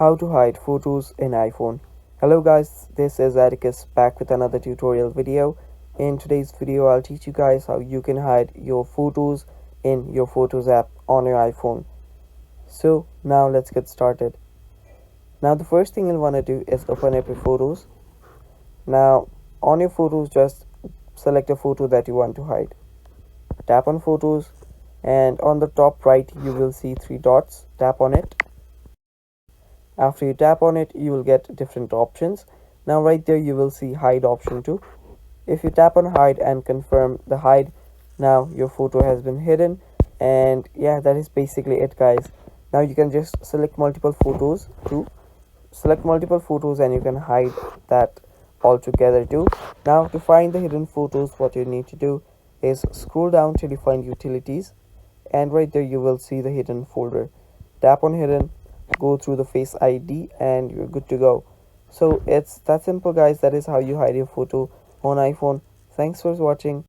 How to hide photos in iPhone. Hello guys, this is Atticus back with another tutorial video. In today's video I'll teach you guys how you can hide your photos in your Photos app on your iPhone. So now let's get started. Now the first thing you'll want to do is open up your photos. Now on your photos, just select a photo that you want to hide. Tap on photos, and on the top right you will see three dots. Tap on it. After you tap on it, you will get different options. Now right there you will see hide option 2. If you tap on hide and confirm the hide, now your photo has been hidden. And yeah, that is basically it guys. Now you can just select multiple photos too. Select multiple photos and you can hide that all together too. Now to find the hidden photos, what you need to do is scroll down till you find utilities, and right there you will see the hidden folder. Tap on hidden, go through the face ID, and you're good to go. So it's that simple guys. That is how you hide your photo on iPhone. Thanks for watching.